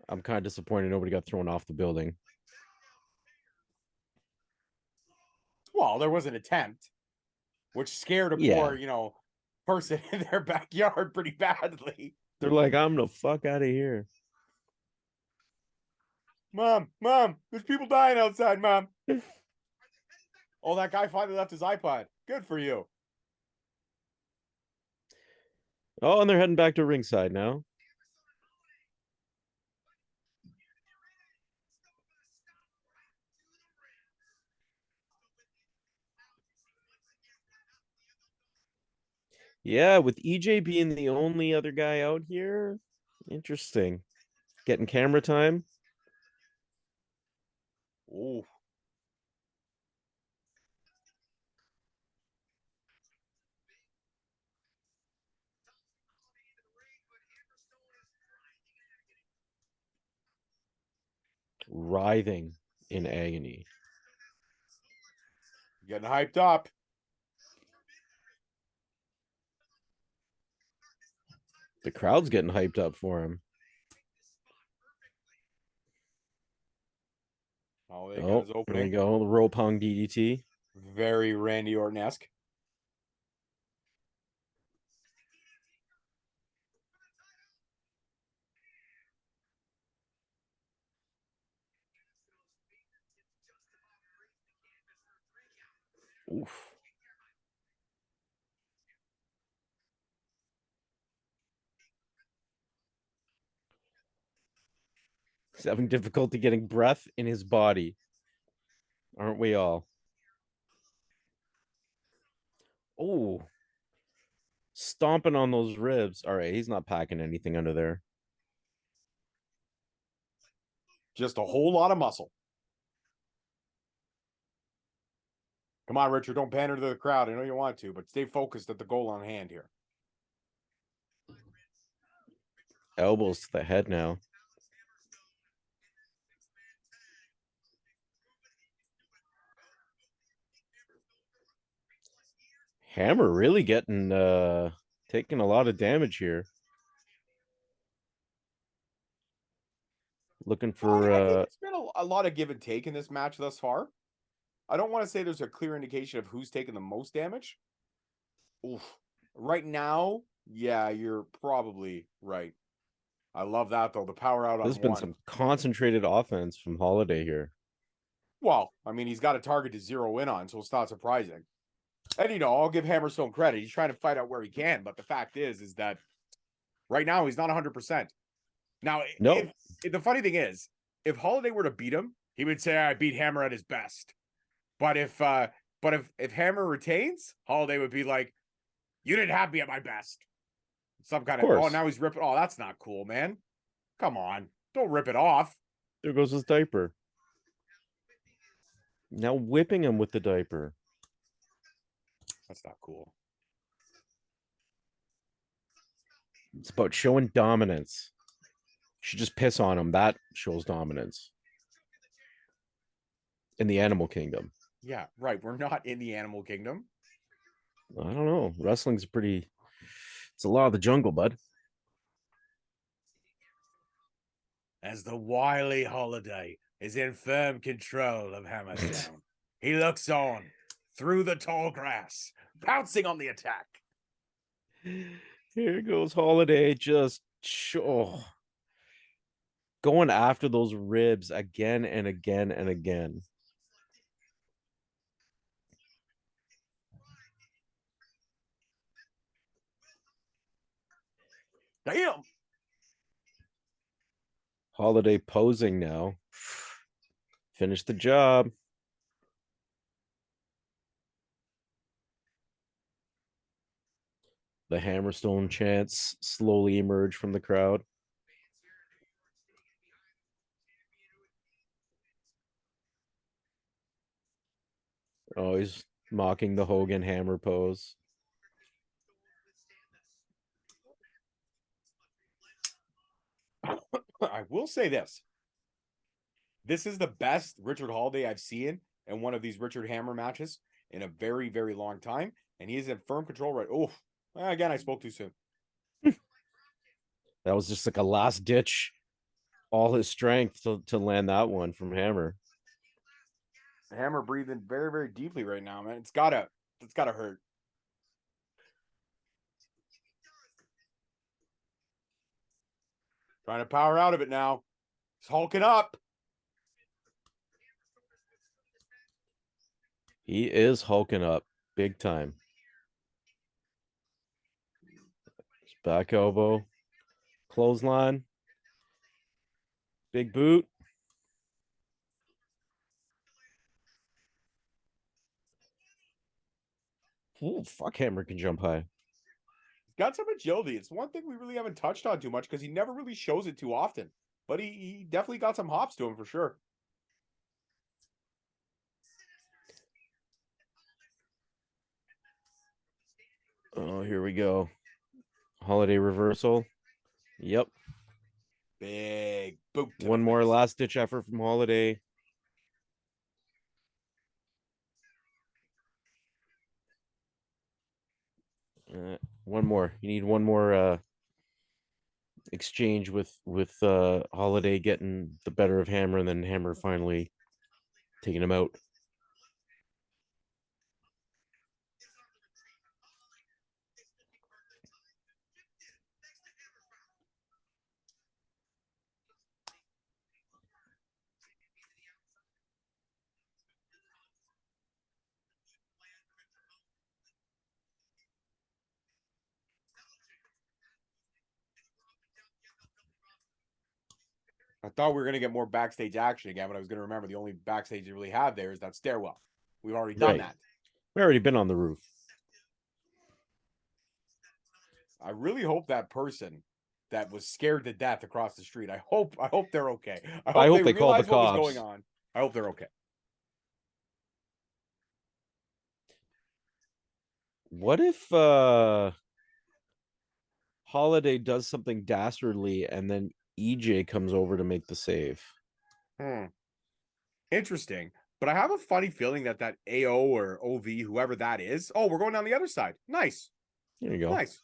I'm kind of disappointed nobody got thrown off the building. Well, there was an attempt, which scared a Yeah. poor, person in their backyard pretty badly. They're like, I'm the fuck out of here. Mom, there's people dying outside, Mom. Oh, that guy finally left his iPod. Good for you. Oh, and they're heading back to ringside now. Yeah, with EJ being the only other guy out here. Interesting. Getting camera time. Ooh. Writhing in agony. Getting hyped up. The crowd's getting hyped up for him. Oh, there Oh, goes there we opening. go. The rope hung DDT. Very Randy Orton-esque. Oof. He's having difficulty getting breath in his body. Aren't we all? Oh. Stomping on those ribs. All right, he's not packing anything under there. Just a whole lot of muscle. Come on, Richard. Don't pander to the crowd. I know you want to, but stay focused at the goal on hand here. Elbows to the head now. Hammer really getting taking a lot of damage here. Looking for I think there's been a lot of give and take in this match thus far. I don't want to say there's a clear indication of who's taking the most damage. Oof. Right now, yeah, you're probably right. I love that though. The power out on there's been one. some concentrated offense from Holliday here. Well, I mean, he's got a target to zero in on, so it's not surprising. And I'll give Hammerstone credit. He's trying to fight out where he can, but the fact is that right now he's not 100%. Now, Nope. if the funny thing is, if Holliday were to beat him, he would say, "I beat Hammer at his best." But if Hammer retains, Holliday would be like, "You didn't have me at my best." Some kind of course. oh, now he's ripping. Oh, that's not cool, man. Come on, don't rip it off. There goes his diaper. Now whipping him with the diaper. That's not cool. It's about showing dominance. You should just piss on him. That shows dominance. In the animal kingdom. Yeah, right. We're not in the animal kingdom. I don't know. Wrestling's pretty. It's a law of the jungle, bud. As the wily Holliday is in firm control of Hammerstone, he looks on through the tall grass, pouncing on the attack. Here goes Holliday, just going after those ribs again and again and again. Damn. Holliday posing now. Finish the job. The Hammerstone chants slowly emerge from the crowd. Oh, he's mocking the Hogan hammer pose. I will say this. This is the best Richard Holliday I've seen in one of these Richard Hammer matches in a very, very long time. And he is in firm control right. Oh, again, I spoke too soon. That was just like a last ditch, all his strength to land that one from Hammer. Hammer breathing very, very deeply right now, man. It's gotta hurt. Trying to power out of it now. He's hulking up. He is hulking up big time. His back elbow, clothesline, big boot. Ooh, fuck, Hammer can jump high. He's got some agility. It's one thing we really haven't touched on too much because he never really shows it too often. But he definitely got some hops to him for sure. Oh, here we go. Holliday reversal. Yep. Big boot. One more last ditch effort from Holliday. One more. You need one more exchange with Holliday getting the better of Hammer, and then Hammer finally taking him out. I thought we were going to get more backstage action again, but I was going to remember the only backstage you really have there is that stairwell. We've already done Right. that. We already been on the roof. I really hope that person that was scared to death across the street, I hope they're okay. I hope they called realize the what was cops. going on. I hope they're okay. What if Holliday does something dastardly and then EJ comes over to make the save? Interesting. But I have a funny feeling that AO or OV, whoever that is. Oh, we're going down the other side. Nice. There you go. Nice.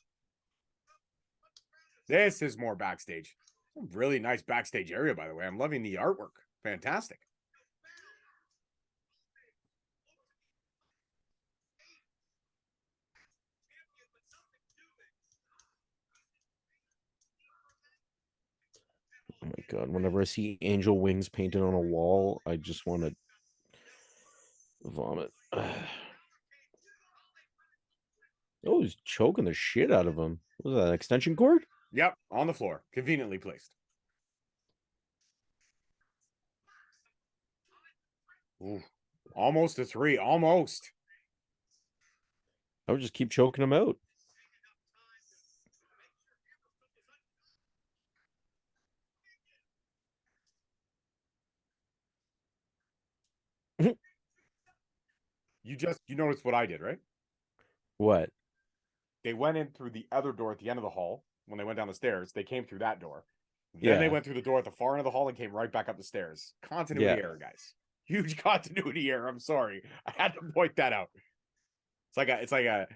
This is more backstage. Really nice backstage area, by the way. I'm loving the artwork. Fantastic. Oh my god, whenever I see angel wings painted on a wall, I just want to vomit. Oh, he's choking the shit out of him. What was that, an extension cord? Yep, on the floor. Conveniently placed. Ooh, almost a 3. Almost. I would just keep choking him out. You noticed what I did, right? What? They went in through the other door at the end of the hall. When they went down the stairs, they came through that door. Then they went through the door at the far end of the hall and came right back up the stairs. Continuity error, guys. Huge continuity error. I'm sorry. I had to point that out. It's like a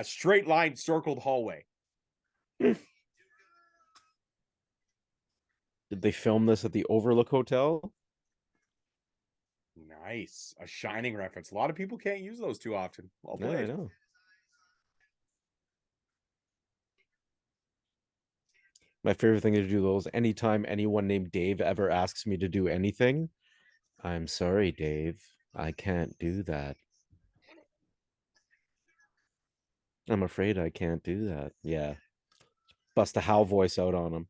straight line circled hallway. Did they film this at the Overlook Hotel? Nice. A Shining reference. A lot of people can't use those too often. Well Yeah, I played. know. My favorite thing to do those anytime anyone named Dave ever asks me to do anything. I'm sorry, Dave. I can't do that. I'm afraid I can't do that. Yeah. Bust a Howl voice out on him.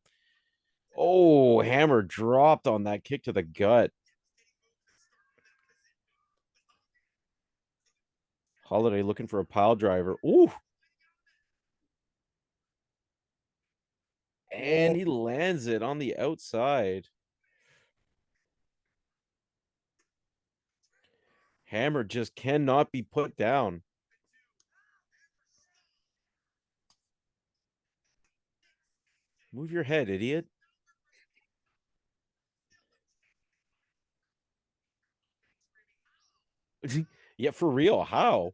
Oh, Hammer dropped on that kick to the gut. Holliday looking for a pile driver. Ooh. And he lands it on the outside. Hammer just cannot be put down. Move your head, idiot. Yeah, for real. How?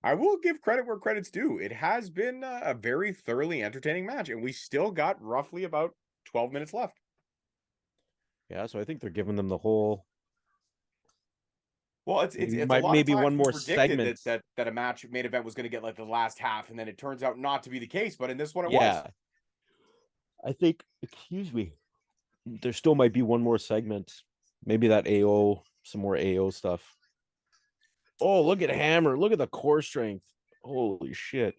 I will give credit where credit's due. It has been a very thoroughly entertaining match, and we still got roughly about 12 minutes left. Yeah, so I think they're giving them the whole. Well, it's a Might lot of maybe times one we more predicted segment. that a match main event was going to get like the last half, and then it turns out not to be the case. But in this one, it was. Yeah. I think, excuse me, there still might be one more segment. Maybe that AO, some more AO stuff. Oh, look at Hammer. Look at the core strength. Holy shit.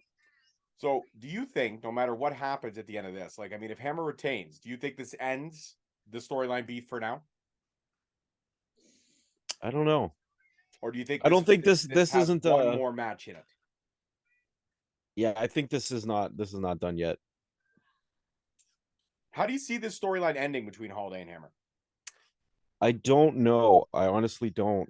So, do you think no matter what happens at the end of this, like, I mean, if Hammer retains, do you think this ends the storyline beef for now? I don't know. Or do you think I don't think this has isn't one more match in it? Yeah, I think this is not done yet. How do you see this storyline ending between Holliday and Hammer? I don't know. I honestly don't.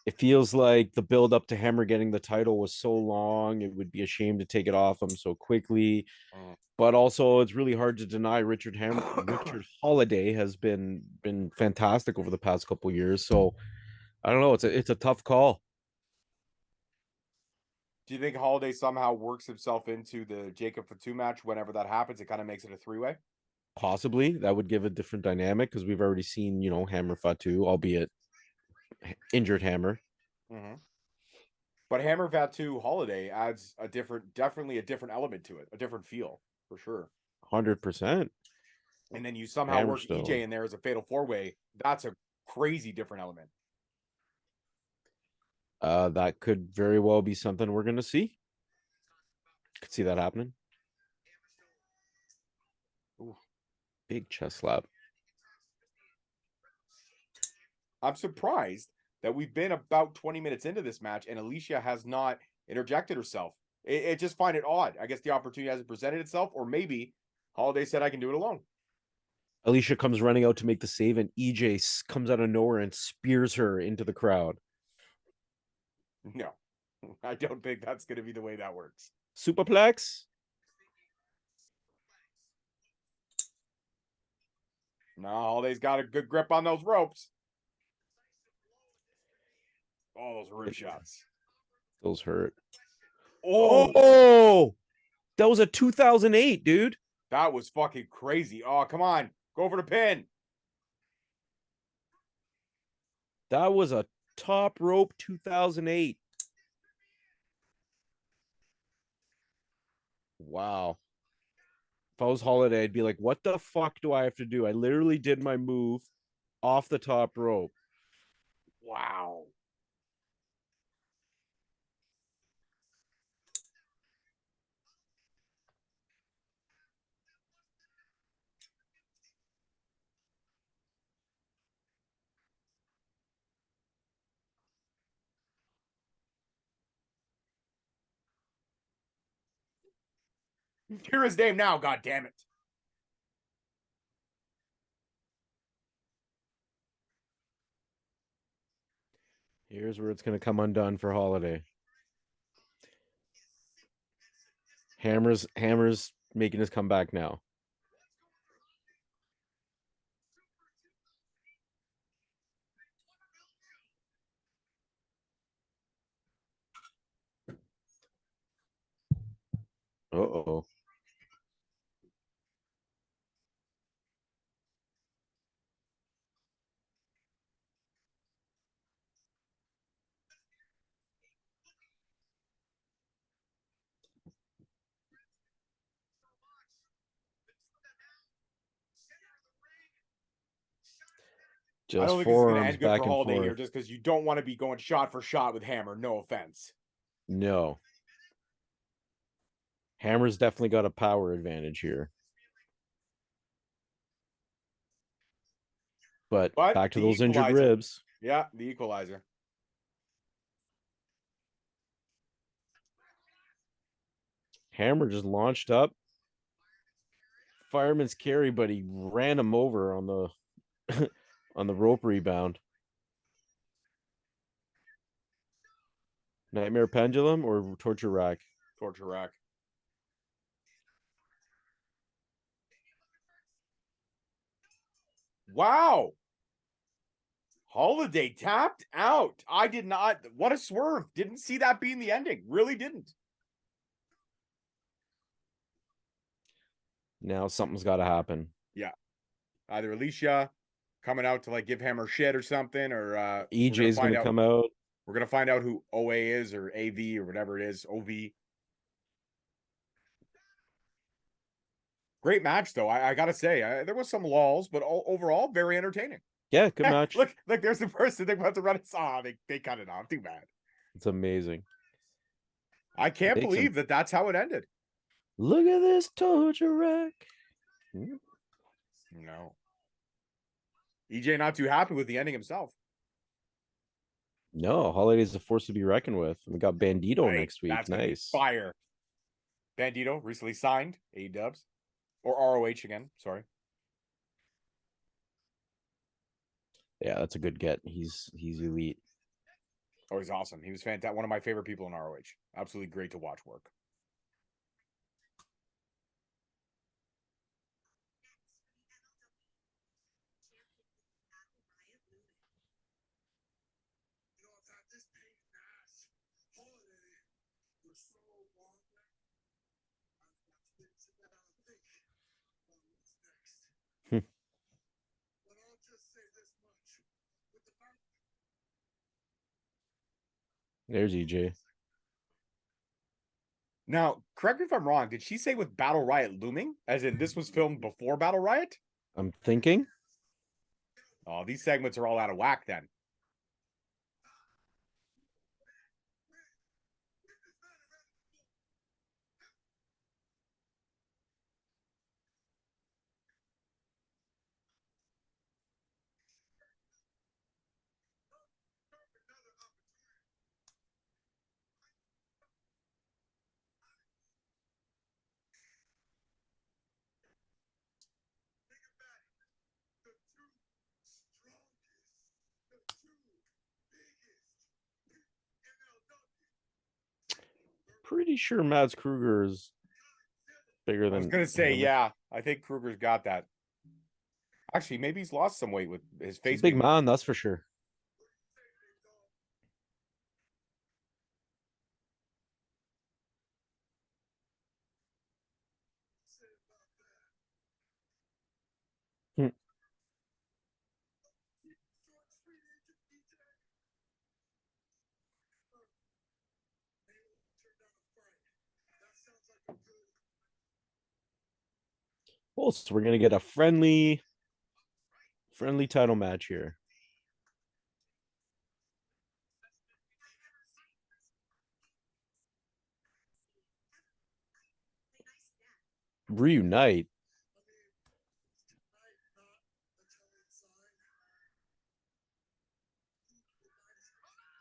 It feels like the build up to Hammer getting the title was so long, it would be a shame to take it off him so quickly. But also, it's really hard to deny Richard Holliday has been fantastic over the past couple years. So I don't know. It's a tough call. Do you think Holliday somehow works himself into the Jacob Fatu match whenever that happens? It kind of makes it a three-way? Possibly that would give a different dynamic because we've already seen, Hammer Fatu, albeit injured Hammer. Mm-hmm. But Hammer Fatu Holliday adds definitely a different element to it, a different feel for sure. 100%. And then you somehow work EJ in there as a fatal four-way. That's a crazy different element. That could very well be something we're gonna see. Could see that happening. Ooh. Big chest slap. I'm surprised that we've been about 20 minutes into this match and Alicia has not interjected herself. I just find it odd. I guess the opportunity hasn't presented itself, or maybe Holliday said I can do it alone. Alicia comes running out to make the save, and EJ comes out of nowhere and spears her into the crowd. No, I don't think that's going to be the way that works. Superplex? No, Holliday's got a good grip on those ropes. Oh, those rib shots. Those hurt. Oh, that was a 2008, dude. That was fucking crazy. Oh, come on. Go for the pin. That was a top rope 2008. Wow. If I was Holliday, I'd be like, what the fuck do I have to do? I literally did my move off the top rope. Wow. Hear his name now, god damn it. Here's where it's going to come undone for Holliday. Hammer's making his comeback now. Uh-oh. I Just don't think this is going to forearms end good back for and Holliday forth. here, just because you don't want to be going shot for shot with Hammer. No offense. No. Hammer's definitely got a power advantage here. But back to those injured ribs. Yeah, the equalizer. Hammer just launched up. Fireman's carry, but he ran him over on the on the rope rebound. Nightmare pendulum or torture rack? Torture rack. Wow. Holliday tapped out. I did not. What a swerve. Didn't see that being the ending. Really didn't. Now something's got to happen. Either Alicia coming out to like give Hammer shit or something, or EJ's going to come out. We're gonna find out who OA is, or AV, or whatever it is. OV. Great match though. I gotta say, there was some lulls, but overall very entertaining. Yeah, good match. Look, there's the person they're about to run it. They cut it off. Too bad. It's amazing. I can't believe that that's how it ended. Look at this torture rack. No. EJ not too happy with the ending himself. No, Holiday's a force to be reckoned with. We got Bandito Right, next week. that's gonna be Nice. fire. Bandito recently signed AEW or ROH again. Sorry. Yeah, that's a good get. He's elite. Oh, he's awesome. He was fantastic. One of my favorite people in ROH. Absolutely great to watch work. You know, I've had this pain in the ass. Holiday for so long now. I've got to sit down and think about what's next. But I'll just say this much. With the fact There's EJ. Now, correct me if I'm wrong. Did she say with Battle Riot looming? As in this was filmed before Battle Riot? I'm thinking. Oh, these segments are all out of whack then. Pretty sure Mads Kruger is bigger than. I was gonna say, Hammer. yeah. I think Kruger's got that. Actually, maybe he's lost some weight with his He's face. a big man, that's for sure. Well, so we're gonna get a friendly title match here. Reunite.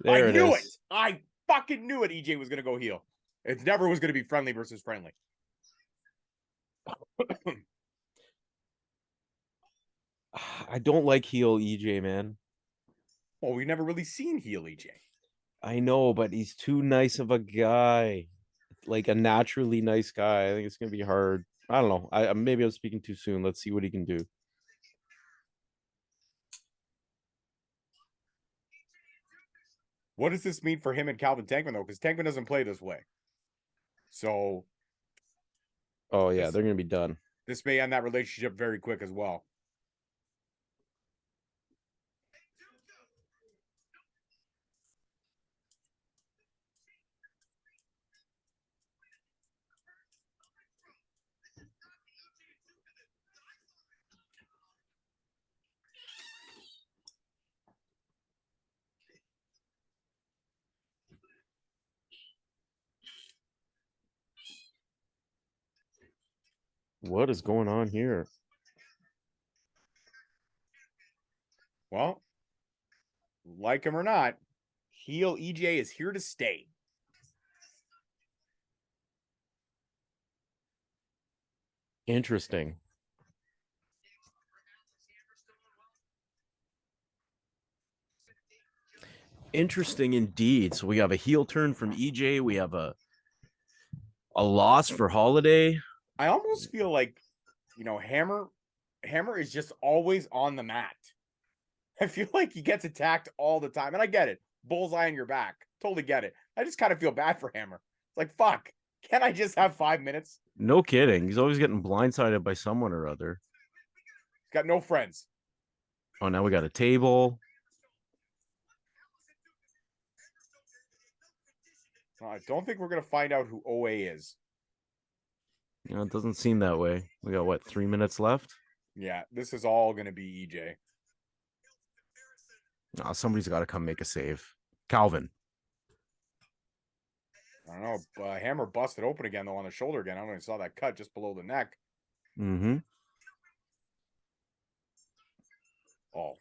There it is. I fucking knew it. EJ was gonna go heel. It never was gonna be friendly versus friendly. I don't like heel EJ, man. Well, we've never really seen heel EJ. I know, but he's too nice of a guy. Like a naturally nice guy. I think it's gonna be hard. I don't know. Maybe I'm speaking too soon. Let's see what he can do. What does this mean for him and Calvin Tankman though? Because Tankman doesn't play this way. So Oh yeah, they're gonna be done. this may end that relationship very quick as well. What is going on here? Well, like him or not, heel EJ is here to stay. Interesting. Interesting indeed. So we have a heel turn from EJ. We have a loss for Holliday. I almost feel like, Hammer is just always on the mat. I feel like he gets attacked all the time. And I get it. Bullseye on your back. Totally get it. I just kind of feel bad for Hammer. It's like, fuck. Can't I just have 5 minutes? No kidding. He's always getting blindsided by someone or other. He's got no friends. Oh, now we got a table. I don't think we're going to find out who OA is. It doesn't seem that way. We got, what, 3 minutes left? Yeah, this is all going to be EJ. Oh, somebody's got to come make a save. Calvin. I don't know. Hammer busted open again, though, on the shoulder again. I don't know if you saw that cut just below the neck. Mm-hmm.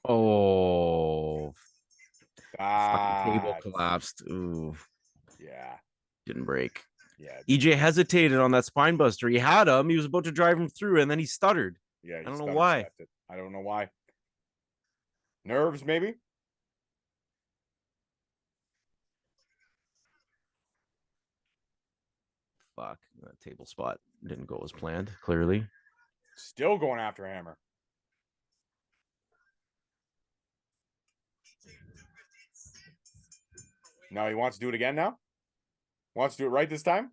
Oh. Fucking table collapsed. Ooh. Yeah. Didn't break. Yeah. EJ hesitated on that spine buster. He had him. He was about to drive him through, and then he stuttered. Yeah. I don't know why. I don't know why. Nerves, maybe? Fuck. That table spot didn't go as planned, clearly. Still going after Hammer. No, he wants to do it again now? Wants to do it right this time?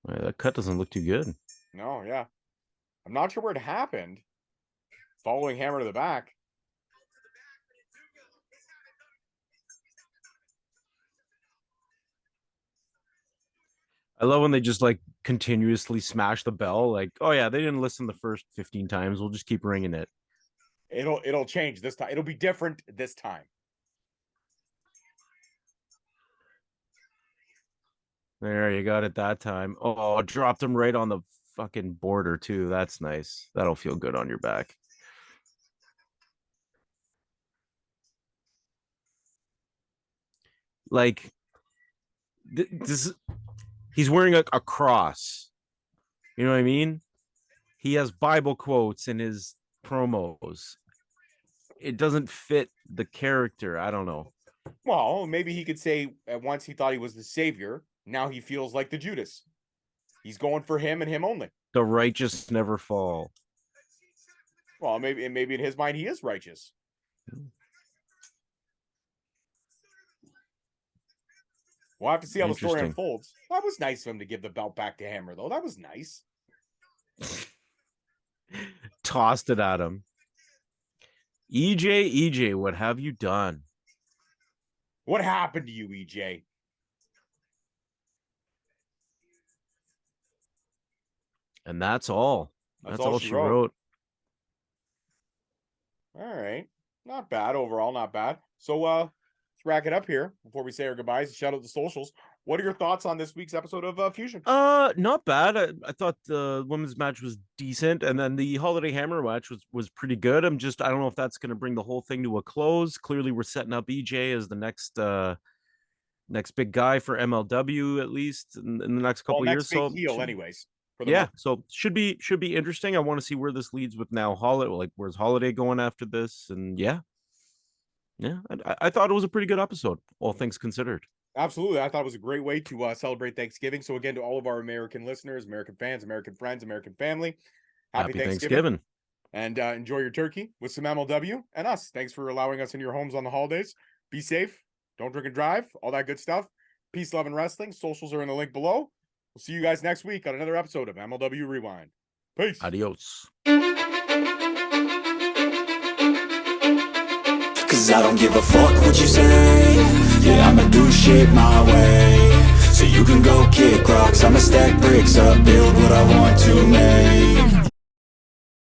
Right, that cut doesn't look too good. No, yeah. I'm not sure where it happened. Following Hammer to the back. I love when they just like continuously smash the bell. Like, oh yeah, they didn't listen the first 15 times. We'll just keep ringing it. It'll change this time. It'll be different this time. There, you got it that time. Oh, dropped him right on the fucking border too. That's nice. That'll feel good on your back. Like this, he's wearing a cross. You know what I mean? He has Bible quotes in his promos. It doesn't fit the character. I don't know. Well, maybe he could say at once he thought he was the savior. Now he feels like the Judas. He's going for him and him only. The righteous never fall. Well, maybe in his mind he is righteous. We'll have to see how the story unfolds. That was nice of him to give the belt back to Hammer, though. That was nice. Tossed it at him. EJ, what have you done? What happened to you, EJ? And that's all. That's all she wrote. All right. Not bad overall. Not bad. So let's rack it up here before we say our goodbyes. Shout out the socials. What are your thoughts on this week's episode of Fusion? Not bad. I thought the women's match was decent, and then the Holiday Hammer match was pretty good. I don't know if that's going to bring the whole thing to a close. Clearly, we're setting up EJ as the next big guy for MLW, at least in the next couple of years. So heel, anyways. Yeah, so should be interesting. I want to see where this leads with now Holliday. Like, where's Holliday going after this? And yeah, I thought it was a pretty good episode, all things considered. Absolutely. I thought it was a great way to celebrate Thanksgiving. So again, to all of our American listeners, American fans, American friends, American family, happy Thanksgiving. And enjoy your turkey with some MLW and us. Thanks for allowing us in your homes on the holidays. Be safe. Don't drink and drive. All that good stuff. Peace, love, and wrestling. Socials are in the link below. We'll see you guys next week on another episode of MLW Rewind. Peace. Adios. Cause I don't give a fuck what you say. Yeah, I'ma do shit my way. So you can go kick rocks, I'ma stack bricks up, build what I want to make.